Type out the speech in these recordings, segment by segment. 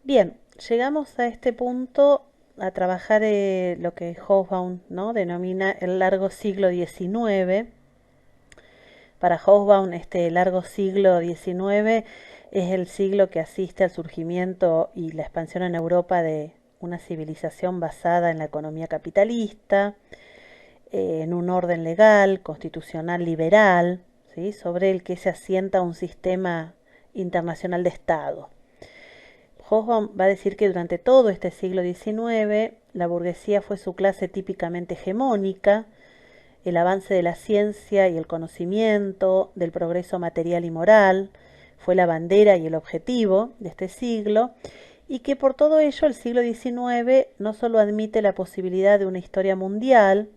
Bien, llegamos a este punto a trabajar lo que Hobsbawm, ¿no?, denomina el largo siglo XIX. Para Hobsbawm, este largo siglo XIX es el siglo que asiste al surgimiento y la expansión en Europa de una civilización basada en la economía capitalista, en un orden legal, constitucional liberal, ¿sí?, sobre el que se asienta un sistema internacional de Estado. Hobsbawm va a decir que durante todo este siglo XIX la burguesía fue su clase típicamente hegemónica, el avance de la ciencia y el conocimiento, del progreso material y moral, fue la bandera y el objetivo de este siglo, y que por todo ello el siglo XIX no solo admite la posibilidad de una historia mundial,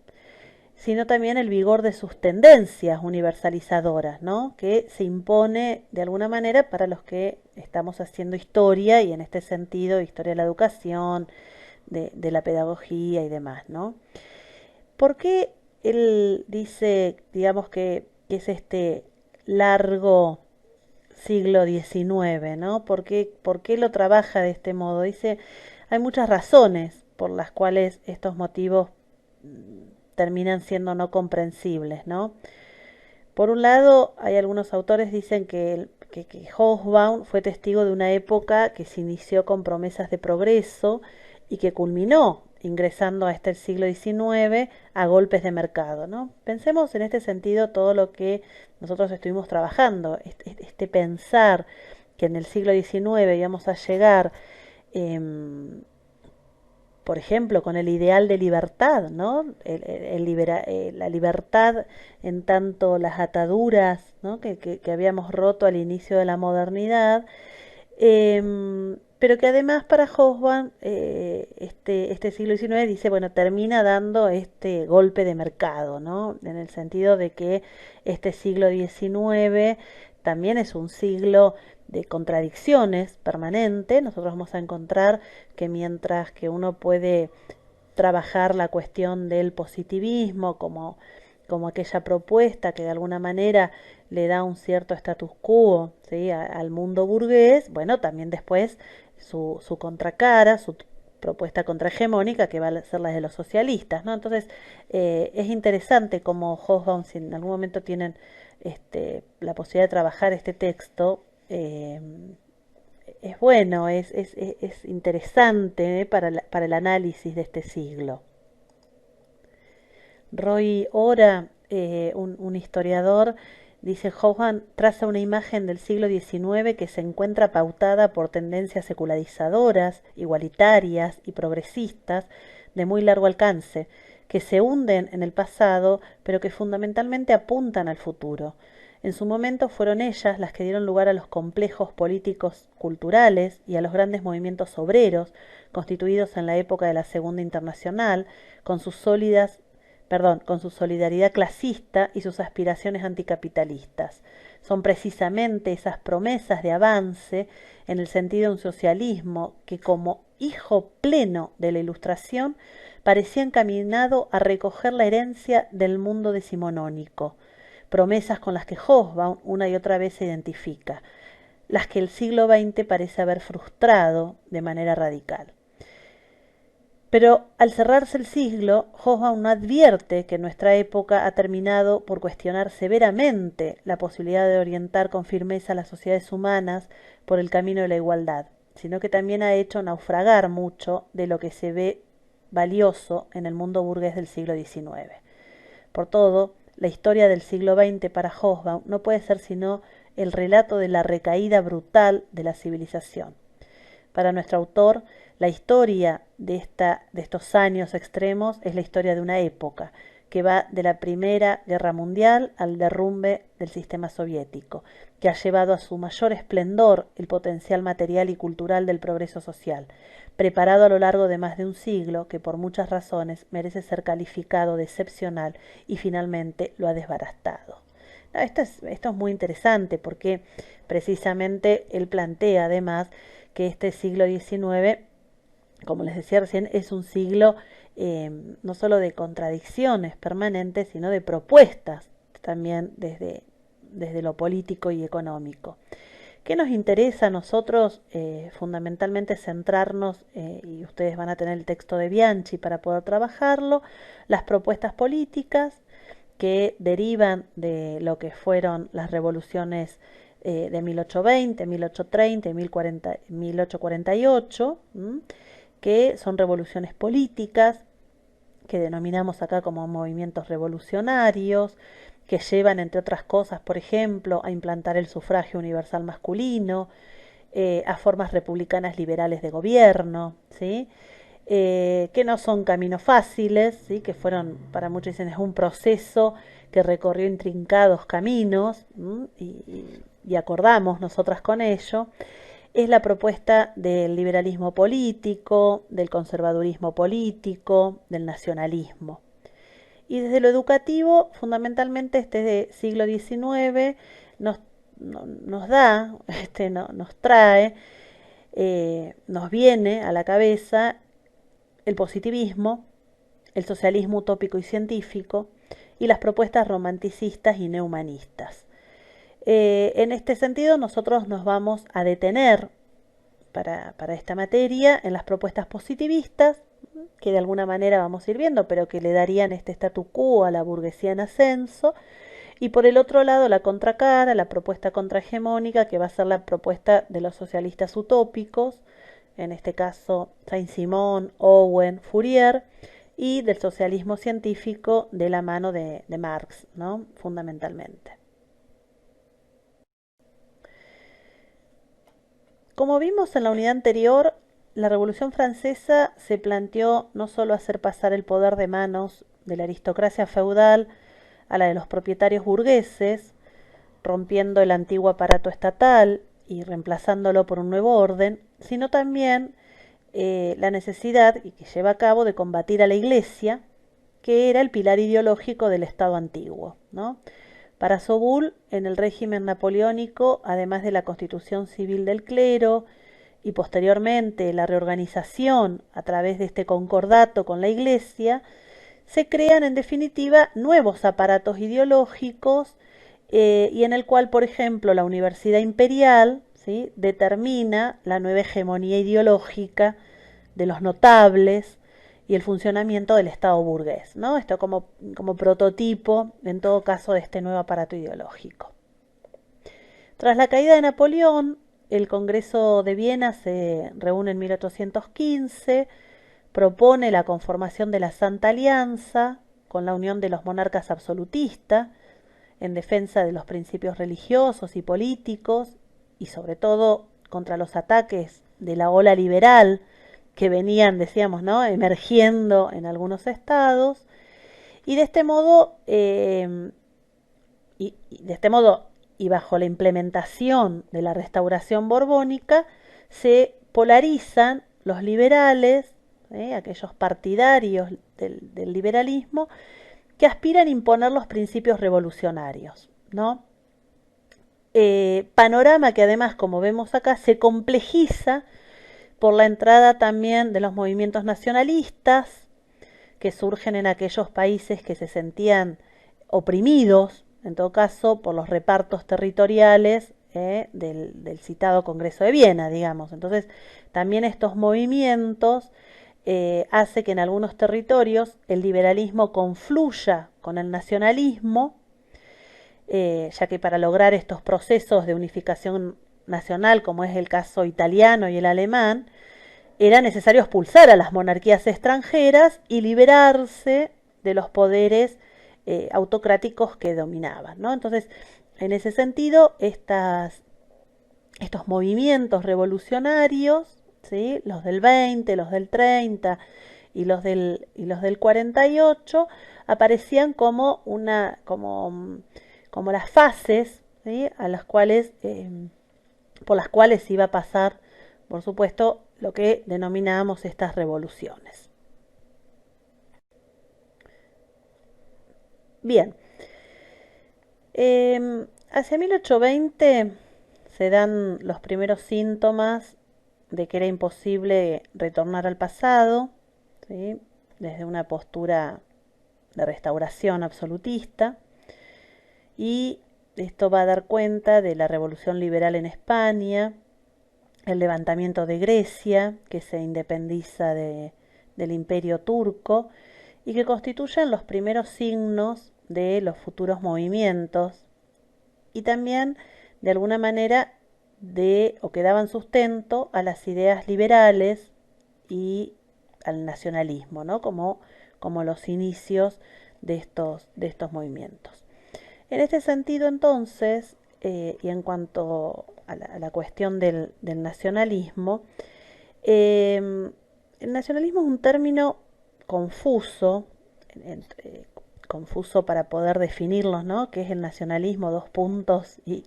sino también el vigor de sus tendencias universalizadoras, ¿no?, que se impone de alguna manera para los que estamos haciendo historia y en este sentido historia de la educación, de la pedagogía y demás, ¿no? ¿Por qué él dice, digamos, que es este largo siglo XIX, ¿no? Por qué lo trabaja de este modo? Dice, hay muchas razones por las cuales estos motivos terminan siendo no comprensibles, ¿no? Por un lado, hay algunos autores dicen que Hobsbawm fue testigo de una época que se inició con promesas de progreso y que culminó ingresando a este siglo XIX a golpes de mercado, ¿no? Pensemos en este sentido todo lo que nosotros estuvimos trabajando, este pensar que en el siglo XIX íbamos a llegar eh, por ejemplo, con el ideal de libertad, ¿no? La libertad en tanto las ataduras, ¿no?, que habíamos roto al inicio de la modernidad, pero que además para Hobsbawm este siglo XIX dice, bueno, termina dando este golpe de mercado, ¿no? En el sentido de que este siglo XIX también es un siglo de contradicciones permanente. Nosotros vamos a encontrar que mientras que uno puede trabajar la cuestión del positivismo como aquella propuesta que de alguna manera le da un cierto status quo, ¿sí?, al mundo burgués, bueno, también después su contracara, su propuesta contrahegemónica, que va a ser la de los socialistas, ¿no? Entonces, es interesante como Hobsbawm, si en algún momento tienen la posibilidad de trabajar este texto, es bueno, es interesante, para el análisis de este siglo. Roy Ora, un historiador, dice, Hobsbawm traza una imagen del siglo XIX que se encuentra pautada por tendencias secularizadoras, igualitarias y progresistas de muy largo alcance, que se hunden en el pasado, pero que fundamentalmente apuntan al futuro. En su momento fueron ellas las que dieron lugar a los complejos políticos culturales y a los grandes movimientos obreros constituidos en la época de la Segunda Internacional, con sus sólidas con su solidaridad clasista y sus aspiraciones anticapitalistas. Son precisamente esas promesas de avance en el sentido de un socialismo que, como hijo pleno de la Ilustración, parecía encaminado a recoger la herencia del mundo decimonónico, promesas con las que Hobsbawm una y otra vez se identifica, las que el siglo XX parece haber frustrado de manera radical. Pero al cerrarse el siglo, Hobsbawm no advierte que nuestra época ha terminado por cuestionar severamente la posibilidad de orientar con firmeza las sociedades humanas por el camino de la igualdad, sino que también ha hecho naufragar mucho de lo que se ve valioso en el mundo burgués del siglo XIX. Por todo, la historia del siglo XX para Hobsbawm no puede ser sino el relato de la recaída brutal de la civilización. Para nuestro autor, la historia de estos años extremos es la historia de una época que va de la Primera Guerra Mundial al derrumbe del sistema soviético, que ha llevado a su mayor esplendor el potencial material y cultural del progreso social, preparado a lo largo de más de un siglo, que por muchas razones merece ser calificado de excepcional y finalmente lo ha desbaratado. No, esto es muy interesante porque precisamente él plantea además que este siglo XIX, como les decía recién, es un siglo no solo de contradicciones permanentes, sino de propuestas también desde lo político y económico. ¿Qué nos interesa a nosotros? Fundamentalmente centrarnos, y ustedes van a tener el texto de Bianchi para poder trabajarlo, las propuestas políticas que derivan de lo que fueron las revoluciones de 1820, 1830 y 1848, que son revoluciones políticas que denominamos acá como movimientos revolucionarios, que llevan, entre otras cosas, por ejemplo, a implantar el sufragio universal masculino, a formas republicanas liberales de gobierno, ¿sí? Que no son caminos fáciles, ¿sí? Que fueron, para muchos dicen, es un proceso que recorrió intrincados caminos, y acordamos nosotras con ello. Es la propuesta del liberalismo político, del conservadurismo político, del nacionalismo. Y desde lo educativo, fundamentalmente este siglo XIX nos, nos da, nos trae, nos viene a la cabeza el positivismo, el socialismo utópico y científico y las propuestas romanticistas y neohumanistas. En este sentido, nosotros nos vamos a detener para esta materia en las propuestas positivistas, que de alguna manera vamos a ir viendo, pero que le darían este statu quo a la burguesía en ascenso, y por el otro lado la contracara, la propuesta contrahegemónica, que va a ser la propuesta de los socialistas utópicos, en este caso Saint-Simon, Owen, Fourier, y del socialismo científico de la mano de Marx, ¿no? Fundamentalmente. Como vimos en la unidad anterior, la Revolución Francesa se planteó no solo hacer pasar el poder de manos de la aristocracia feudal a la de los propietarios burgueses, rompiendo el antiguo aparato estatal y reemplazándolo por un nuevo orden, sino también la necesidad y que lleva a cabo de combatir a la Iglesia, que era el pilar ideológico del Estado antiguo, ¿no? Para Sobull, en el régimen napoleónico, además de la constitución civil del clero y posteriormente la reorganización a través de este concordato con la Iglesia, se crean en definitiva nuevos aparatos ideológicos, y en el cual, por ejemplo, la Universidad Imperial, ¿sí?, determina la nueva hegemonía ideológica de los notables y el funcionamiento del Estado burgués, ¿no? Esto como prototipo, en todo caso, de este nuevo aparato ideológico. Tras la caída de Napoleón, el Congreso de Viena se reúne en 1815, propone la conformación de la Santa Alianza con la unión de los monarcas absolutistas en defensa de los principios religiosos y políticos y sobre todo contra los ataques de la ola liberal que venían, decíamos, ¿no?, emergiendo en algunos estados, y de este modo, y bajo la implementación de la restauración borbónica, se polarizan los liberales, aquellos partidarios del liberalismo, que aspiran a imponer los principios revolucionarios, ¿no? Panorama que además, como vemos acá, se complejiza por la entrada también de los movimientos nacionalistas que surgen en aquellos países que se sentían oprimidos, en todo caso, por los repartos territoriales del citado Congreso de Viena, digamos. Entonces, también estos movimientos hace que en algunos territorios el liberalismo confluya con el nacionalismo, ya que para lograr estos procesos de unificación nacional, como es el caso italiano y el alemán, era necesario expulsar a las monarquías extranjeras y liberarse de los poderes autocráticos que dominaban, ¿no? Entonces, en ese sentido, estos movimientos revolucionarios, ¿sí?, los del 20, los del 30 y los del 48, aparecían como como las fases, ¿sí?, a las cuales, por las cuales iba a pasar, por supuesto, lo que denominábamos estas revoluciones. Bien, hacia 1820 se dan los primeros síntomas de que era imposible retornar al pasado, ¿sí?, desde una postura de restauración absolutista, y esto va a dar cuenta de la revolución liberal en España, el levantamiento de Grecia, que se independiza del imperio turco, y que constituyen los primeros signos de los futuros movimientos, y también, de alguna manera, o que daban sustento a las ideas liberales y al nacionalismo, ¿no? Como los inicios de estos movimientos. En este sentido, entonces, y en cuanto a la cuestión del nacionalismo, el nacionalismo es un término confuso, confuso para poder definirlos, ¿no? ¿Qué es el nacionalismo? Dos puntos y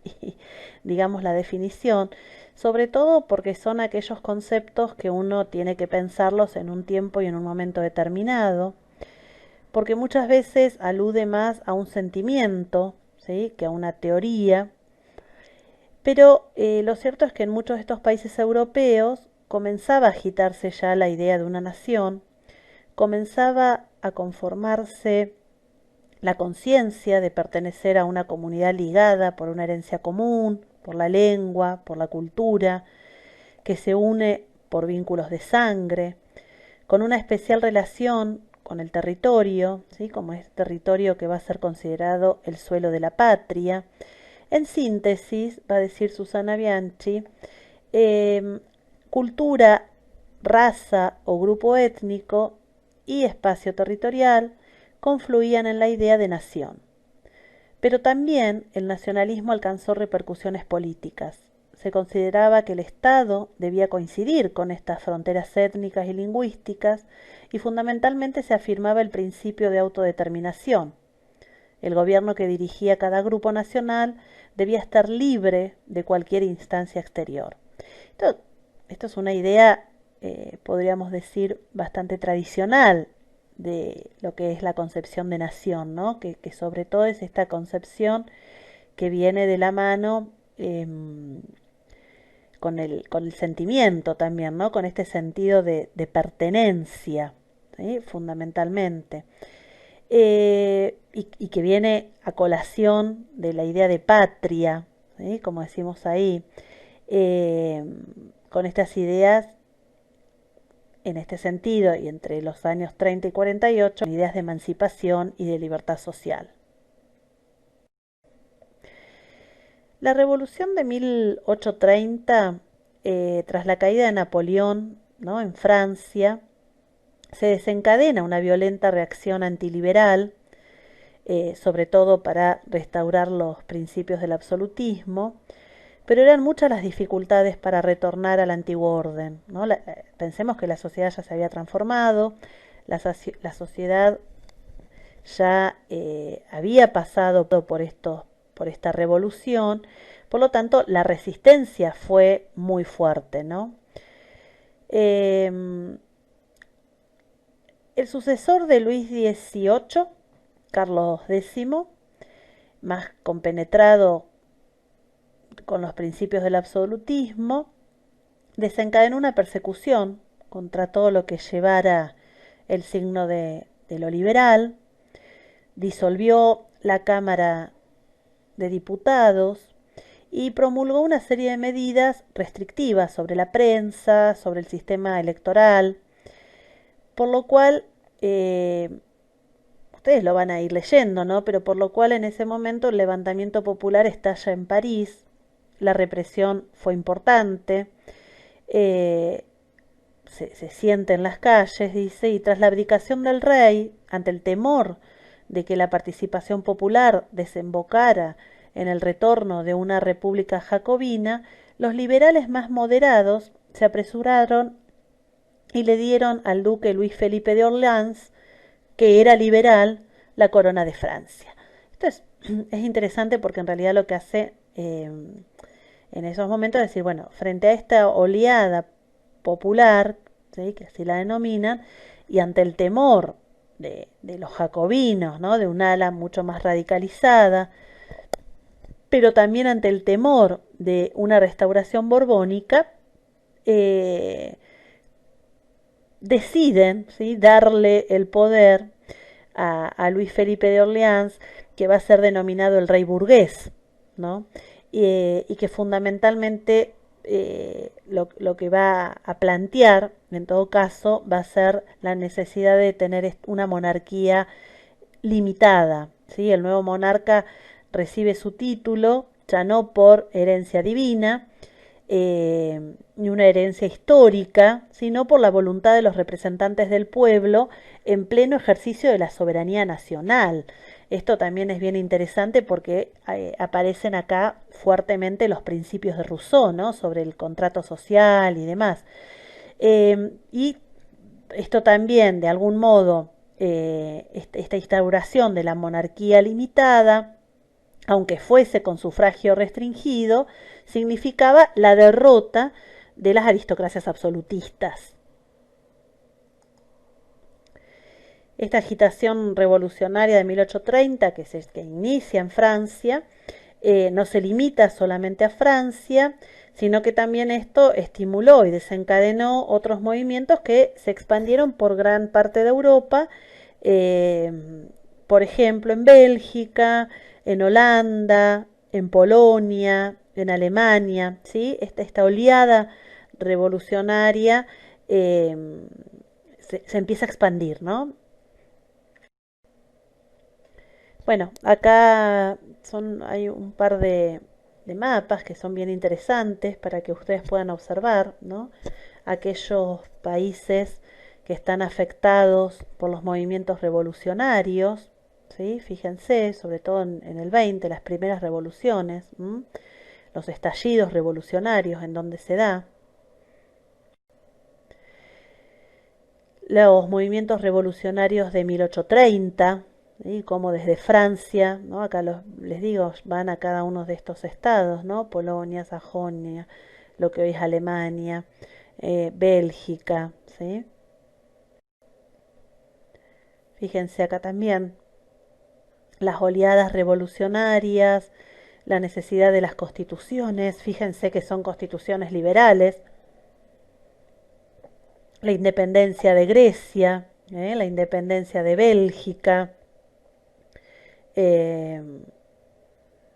digamos la definición, sobre todo porque son aquellos conceptos que uno tiene que pensarlos en un tiempo y en un momento determinado, porque muchas veces alude más a un sentimiento, ¿sí?, que a una teoría, pero lo cierto es que en muchos de estos países europeos comenzaba a agitarse ya la idea de una nación, comenzaba a conformarse la conciencia de pertenecer a una comunidad ligada por una herencia común, por la lengua, por la cultura, que se une por vínculos de sangre, con una especial relación con el territorio, ¿sí?, como es territorio que va a ser considerado el suelo de la patria. En síntesis, va a decir Susana Bianchi, cultura, raza o grupo étnico y espacio territorial confluían en la idea de nación. Pero también el nacionalismo alcanzó repercusiones políticas. Se consideraba que el Estado debía coincidir con estas fronteras étnicas y lingüísticas y fundamentalmente se afirmaba el principio de autodeterminación. El gobierno que dirigía cada grupo nacional debía estar libre de cualquier instancia exterior. Esto es una idea, podríamos decir, bastante tradicional de lo que es la concepción de nación, ¿no? Que sobre todo es esta concepción que viene de la mano con el sentimiento también, ¿no? Con este sentido de pertenencia, ¿sí?, fundamentalmente. Y que viene a colación de la idea de patria, ¿sí?, como decimos ahí, eh, con estas ideas en este sentido, y entre los años 30 y 48, ideas de emancipación y de libertad social. La revolución de 1830, tras la caída de Napoleón, ¿no?, en Francia, se desencadena una violenta reacción antiliberal, sobre todo para restaurar los principios del absolutismo, pero eran muchas las dificultades para retornar al antiguo orden, ¿no? Pensemos que la sociedad ya se había transformado, la sociedad ya había pasado por esta revolución, por lo tanto la resistencia fue muy fuerte, ¿no? El sucesor de Luis XVIII, Carlos X, más compenetrado con los principios del absolutismo, desencadenó una persecución contra todo lo que llevara el signo de lo liberal, disolvió la Cámara de Diputados y promulgó una serie de medidas restrictivas sobre la prensa, sobre el sistema electoral, por lo cual, ustedes lo van a ir leyendo, ¿no? Pero por lo cual en ese momento el levantamiento popular estalla en París, la represión fue importante, eh, se siente en las calles, dice, y tras la abdicación del rey, ante el temor de que la participación popular desembocara en el retorno de una república jacobina, los liberales más moderados se apresuraron y le dieron al duque Luis Felipe de Orleans, que era liberal, la corona de Francia. Esto es interesante porque en realidad lo que hace en esos momentos es decir, bueno, frente a esta oleada popular, ¿sí?, que así la denominan, y ante el temor de los jacobinos, ¿no?, de un ala mucho más radicalizada, pero también ante el temor de una restauración borbónica, deciden, ¿sí?, darle el poder a Luis Felipe de Orleans, que va a ser denominado el rey burgués, ¿no? Y que fundamentalmente lo que va a plantear, en todo caso, va a ser la necesidad de tener una monarquía limitada, ¿sí? El nuevo monarca recibe su título ya no por herencia divina, ni una herencia histórica, sino por la voluntad de los representantes del pueblo en pleno ejercicio de la soberanía nacional. Esto también es bien interesante porque aparecen acá fuertemente los principios de Rousseau, ¿no? Sobre el contrato social y demás. Y esto también, de algún modo, esta instauración de la monarquía limitada, aunque fuese con sufragio restringido, significaba la derrota de las aristocracias absolutistas. Esta agitación revolucionaria de 1830 que inicia en Francia no se limita solamente a Francia, sino que también esto estimuló y desencadenó otros movimientos que se expandieron por gran parte de Europa, eh, por ejemplo en Bélgica, en Holanda, en Polonia, en Alemania, ¿sí? Esta oleada revolucionaria eh, se empieza a expandir, ¿no? Bueno, acá hay un par de mapas que son bien interesantes para que ustedes puedan observar, ¿no? Aquellos países que están afectados por los movimientos revolucionarios, ¿sí? Fíjense, sobre todo en el 20, las primeras revoluciones, ¿m? Los estallidos revolucionarios en donde se da. Los movimientos revolucionarios de 1830, ¿sí? Como desde Francia, ¿no? Acá les digo, van a cada uno de estos estados, ¿no? Polonia, Sajonia, lo que hoy es Alemania, Bélgica, ¿sí? Fíjense acá también las oleadas revolucionarias, la necesidad de las constituciones, fíjense que son constituciones liberales, la independencia de Grecia, la independencia de Bélgica, eh,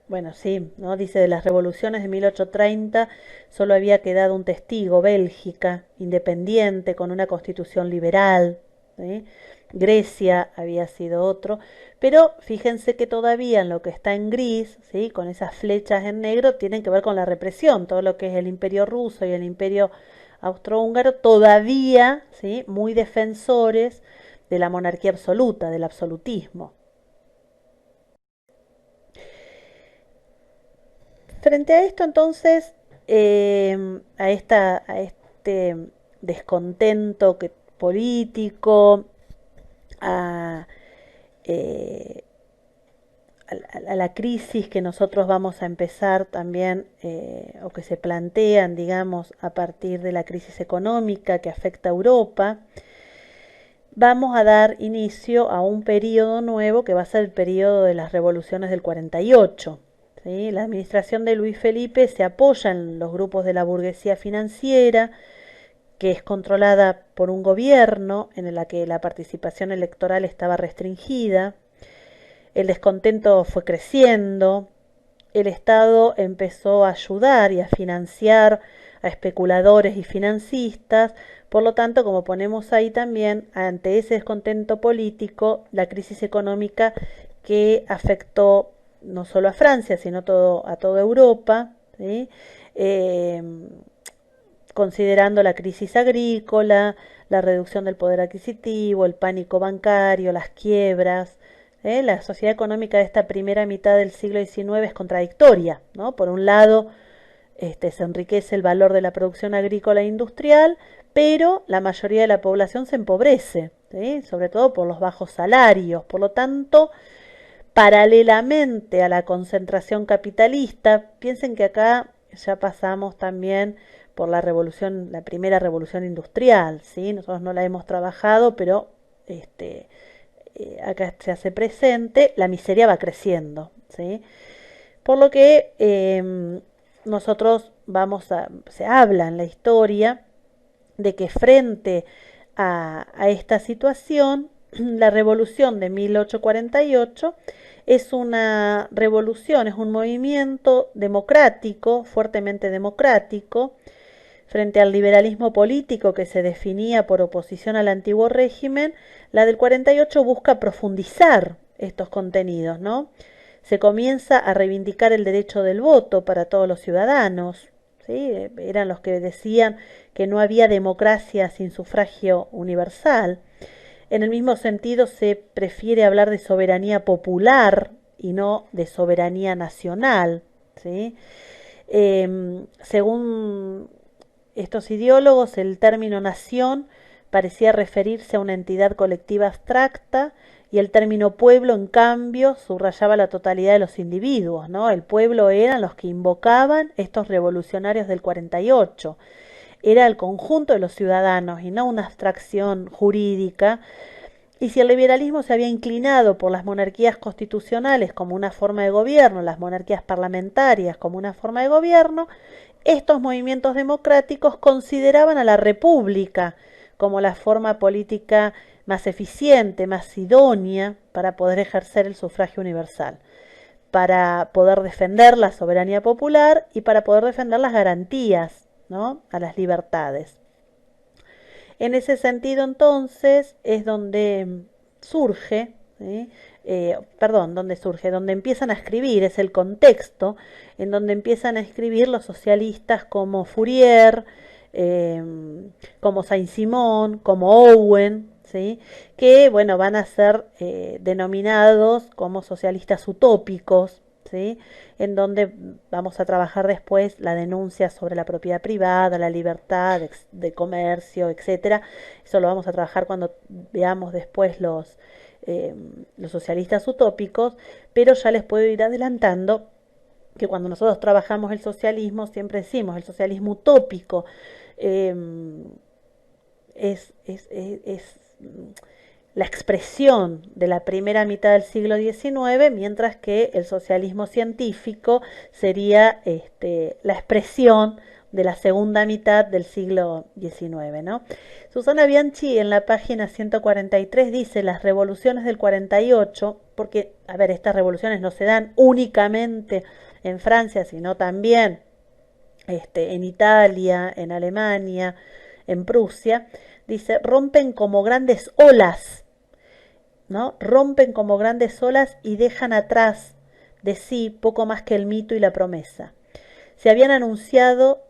bueno, sí, ¿no? Dice de las revoluciones de 1830 solo había quedado un testigo, Bélgica, independiente, con una constitución liberal, ¿sí? Grecia había sido otro, pero fíjense que todavía en lo que está en gris, ¿sí? Con esas flechas en negro, tienen que ver con la represión, todo lo que es el imperio ruso y el imperio austrohúngaro, todavía, ¿sí? Muy defensores de la monarquía absoluta, del absolutismo. Frente a esto, entonces, a este descontento político, a, eh, a la crisis que nosotros vamos a empezar también, o que se plantean, digamos, a partir de la crisis económica que afecta a Europa, vamos a dar inicio a un periodo nuevo que va a ser el periodo de las revoluciones del 48. ¿Sí? La administración de Luis Felipe se apoya en los grupos de la burguesía financiera, que es controlada por un gobierno en el que la participación electoral estaba restringida. El descontento fue creciendo, el Estado empezó a ayudar y a financiar a especuladores y financistas, por lo tanto, como ponemos ahí también, ante ese descontento político, la crisis económica que afectó no solo a Francia, sino a toda Europa, ¿sí? eh, considerando la crisis agrícola, la reducción del poder adquisitivo, el pánico bancario, las quiebras. La sociedad económica de esta primera mitad del siglo XIX es contradictoria, ¿no? Por un lado, se enriquece el valor de la producción agrícola e industrial, pero la mayoría de la población se empobrece, ¿sí? Sobre todo por los bajos salarios. Por lo tanto, paralelamente a la concentración capitalista, piensen que acá ya pasamos también por la primera revolución industrial, ¿sí? Nosotros no la hemos trabajado, pero acá se hace presente, la miseria va creciendo, ¿sí? Por lo que nosotros se habla en la historia de que frente a esta situación, la revolución de 1848 Es una revolución, es un movimiento democrático, fuertemente democrático, frente al liberalismo político que se definía por oposición al antiguo régimen. La del 48 busca profundizar estos contenidos, ¿no? Se comienza a reivindicar el derecho del voto para todos los ciudadanos, ¿sí? Eran los que decían que no había democracia sin sufragio universal. En el mismo sentido, se prefiere hablar de soberanía popular y no de soberanía nacional, ¿sí? Según estos ideólogos, el término nación parecía referirse a una entidad colectiva abstracta y el término pueblo, en cambio, subrayaba la totalidad de los individuos, ¿no? El pueblo eran los que invocaban estos revolucionarios del 48. Era el conjunto de los ciudadanos y no una abstracción jurídica. Y si el liberalismo se había inclinado por las monarquías constitucionales como una forma de gobierno, las monarquías parlamentarias como una forma de gobierno, estos movimientos democráticos consideraban a la república como la forma política más eficiente, más idónea para poder ejercer el sufragio universal, para poder defender la soberanía popular y para poder defender las garantías, ¿no?, a las libertades. En ese sentido, entonces, es donde surge, ¿sí? Donde empiezan a escribir, es el contexto en donde empiezan a escribir los socialistas como Fourier, eh, como Saint-Simon, como Owen, ¿sí? Que, bueno, van a ser denominados como socialistas utópicos, ¿sí? En donde vamos a trabajar después la denuncia sobre la propiedad privada, la libertad de comercio, etcétera. Eso lo vamos a trabajar cuando veamos después los socialistas utópicos, pero ya les puedo ir adelantando que cuando nosotros trabajamos el socialismo, siempre decimos el socialismo utópico eh, es la expresión de la primera mitad del siglo XIX, mientras que el socialismo científico sería la expresión de la segunda mitad del siglo XIX, ¿no? Susana Bianchi en la página 143 dice las revoluciones del 48, porque, a ver, estas revoluciones no se dan únicamente en Francia, sino también en Italia, en Alemania, en Prusia, dice, rompen como grandes olas, ¿no? Rompen como grandes olas y dejan atrás de sí poco más que el mito y la promesa. Se habían anunciado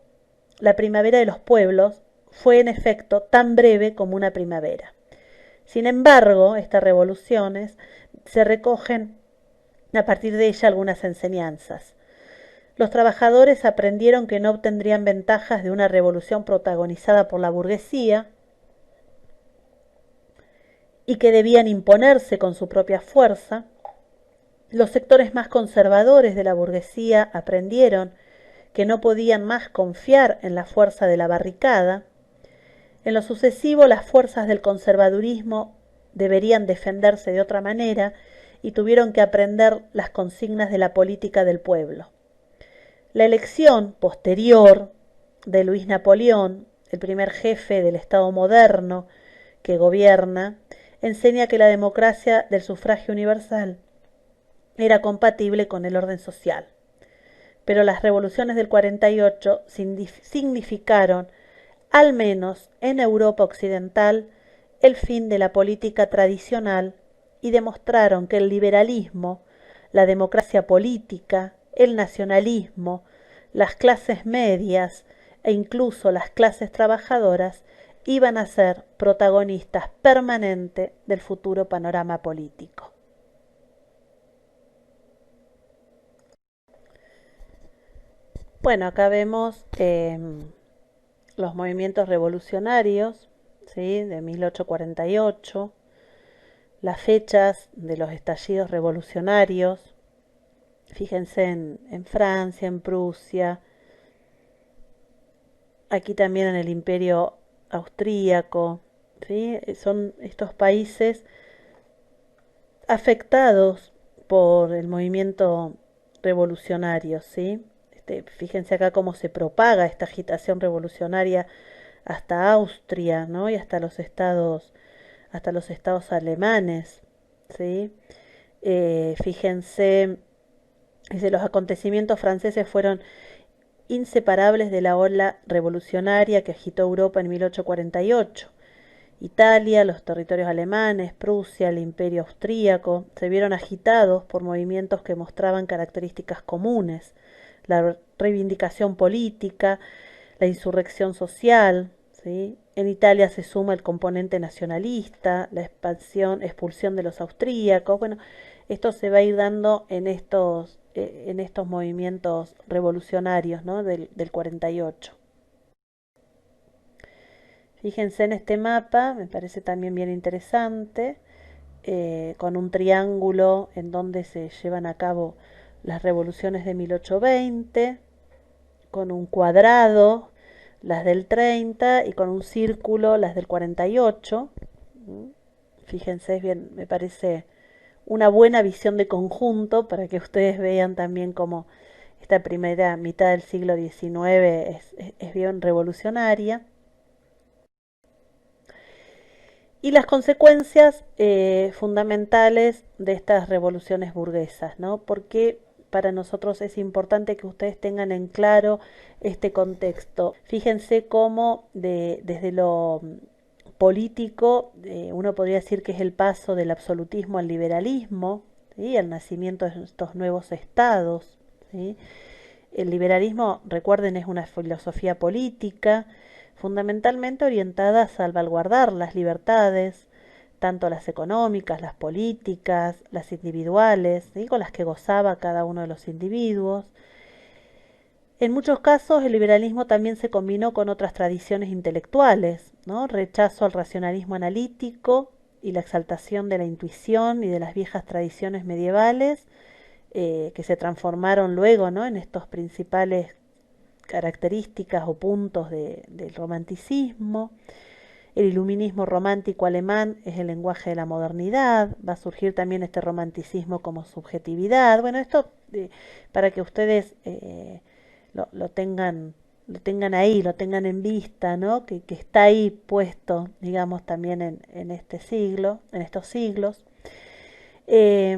la primavera de los pueblos, fue en efecto tan breve como una primavera. Sin embargo, estas revoluciones se recogen a partir de ella algunas enseñanzas. Los trabajadores aprendieron que no obtendrían ventajas de una revolución protagonizada por la burguesía y que debían imponerse con su propia fuerza. Los sectores más conservadores de la burguesía aprendieron que no podían más confiar en la fuerza de la barricada. En lo sucesivo, las fuerzas del conservadurismo deberían defenderse de otra manera y tuvieron que aprender las consignas de la política del pueblo. La elección posterior de Luis Napoleón, el primer jefe del Estado moderno que gobierna, enseña que la democracia del sufragio universal era compatible con el orden social. Pero las revoluciones del 48 significaron, al menos en Europa occidental, el fin de la política tradicional y demostraron que el liberalismo, la democracia política, el nacionalismo, las clases medias e incluso las clases trabajadoras iban a ser protagonistas permanentes del futuro panorama político. Bueno, acá vemos los movimientos revolucionarios, ¿sí?, de 1848, las fechas de los estallidos revolucionarios. Fíjense en Francia, en Prusia, aquí también en el Imperio Austríaco, ¿sí? Son estos países afectados por el movimiento revolucionario, ¿sí? Fíjense acá cómo se propaga esta agitación revolucionaria hasta Austria, ¿no? Y hasta los estados alemanes, ¿sí? Fíjense, dice, los acontecimientos franceses fueron inseparables de la ola revolucionaria que agitó Europa en 1848. Italia, los territorios alemanes, Prusia, el imperio austríaco, se vieron agitados por movimientos que mostraban características comunes: la reivindicación política, la insurrección social, ¿sí? En Italia se suma el componente nacionalista, la expulsión de los austríacos. Bueno, esto se va a ir dando en estos movimientos revolucionarios, ¿no? del 48. Fíjense en este mapa, me parece también bien interesante, con un triángulo en donde se llevan a cabo las revoluciones de 1820, con un cuadrado las del 30 y con un círculo las del 48. Fíjense, es bien, me parece una buena visión de conjunto para que ustedes vean también cómo esta primera mitad del siglo XIX es bien revolucionaria. Y las consecuencias fundamentales de estas revoluciones burguesas, ¿no? Porque para nosotros es importante que ustedes tengan en claro este contexto. Fíjense cómo desde lo político uno podría decir que es el paso del absolutismo al liberalismo, ¿sí? El nacimiento de estos nuevos estados, ¿sí? El liberalismo, recuerden, es una filosofía política fundamentalmente orientada a salvaguardar las libertades, tanto las económicas, las políticas, las individuales, ¿sí? Con las que gozaba cada uno de los individuos. En muchos casos el liberalismo también se combinó con otras tradiciones intelectuales, ¿no? Rechazo al racionalismo analítico y la exaltación de la intuición y de las viejas tradiciones medievales, que se transformaron luego, ¿no? En estos principales características o puntos del romanticismo. El iluminismo romántico alemán es el lenguaje de la modernidad. Va a surgir también este romanticismo como subjetividad. Bueno, esto para que ustedes lo tengan ahí, lo tengan en vista, ¿no? Que está ahí puesto, digamos, también en este siglo, en estos siglos. Eh,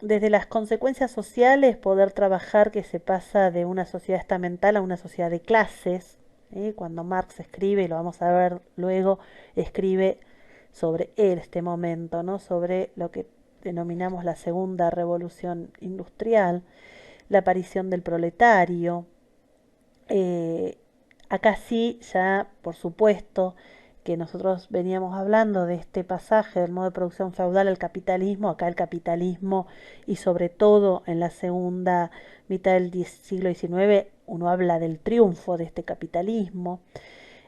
Desde las consecuencias sociales, poder trabajar que se pasa de una sociedad estamental a una sociedad de clases. Cuando Marx escribe, y lo vamos a ver luego, escribe sobre este momento, ¿no? Sobre lo que denominamos la segunda revolución industrial, la aparición del proletario. Eh, Acá sí, ya por supuesto, que nosotros veníamos hablando de este pasaje del modo de producción feudal al capitalismo. Acá el capitalismo, y sobre todo en la segunda mitad del siglo XIX, uno habla del triunfo de este capitalismo,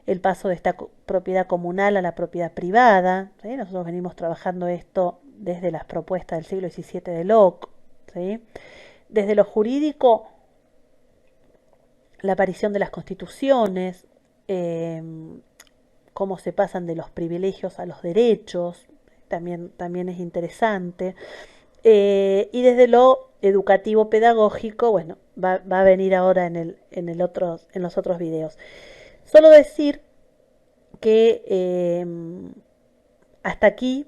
el paso de esta propiedad comunal a la propiedad privada, ¿sí? Nosotros venimos trabajando esto desde las propuestas del siglo XVII de Locke, ¿sí? Desde lo jurídico, la aparición de las constituciones, eh, cómo se pasan de los privilegios a los derechos, también es interesante. Y desde lo educativo pedagógico, bueno, va a venir ahora en los otros videos. Solo decir que hasta aquí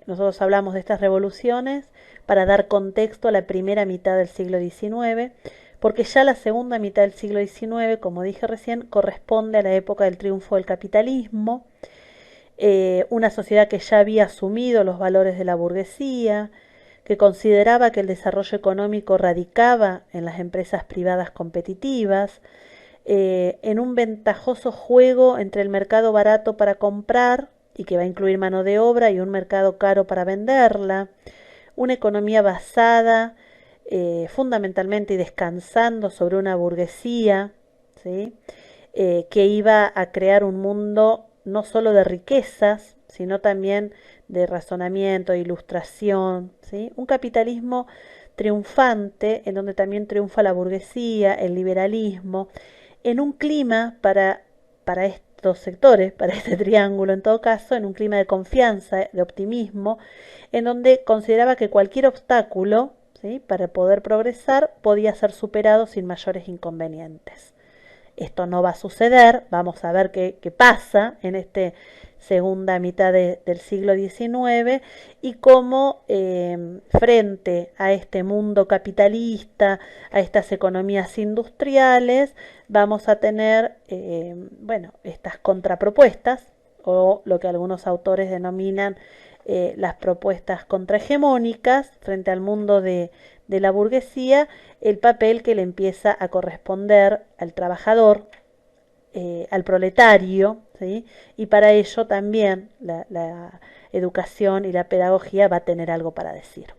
nosotros hablamos de estas revoluciones para dar contexto a la primera mitad del siglo XIX, porque ya la segunda mitad del siglo XIX, como dije recién, corresponde a la época del triunfo del capitalismo, una sociedad que ya había asumido los valores de la burguesía, que consideraba que el desarrollo económico radicaba en las empresas privadas competitivas, en un ventajoso juego entre el mercado barato para comprar y que va a incluir mano de obra y un mercado caro para venderla, una economía basada fundamentalmente y descansando sobre una burguesía, ¿sí? Que iba a crear un mundo no solo de riquezas, sino también de razonamiento, de ilustración, ¿sí? Un capitalismo triunfante en donde también triunfa la burguesía, el liberalismo, en un clima para estos sectores, para este triángulo en todo caso, en un clima de confianza, de optimismo, en donde consideraba que cualquier obstáculo, ¿sí?, para poder progresar podía ser superado sin mayores inconvenientes. Esto no va a suceder, vamos a ver qué pasa en este segunda mitad del siglo XIX y cómo frente a este mundo capitalista, a estas economías industriales, vamos a tener, bueno, estas contrapropuestas o lo que algunos autores denominan las propuestas contrahegemónicas frente al mundo de la burguesía, el papel que le empieza a corresponder al trabajador, al proletario, ¿sí? Y para ello también la educación y la pedagogía va a tener algo para decir.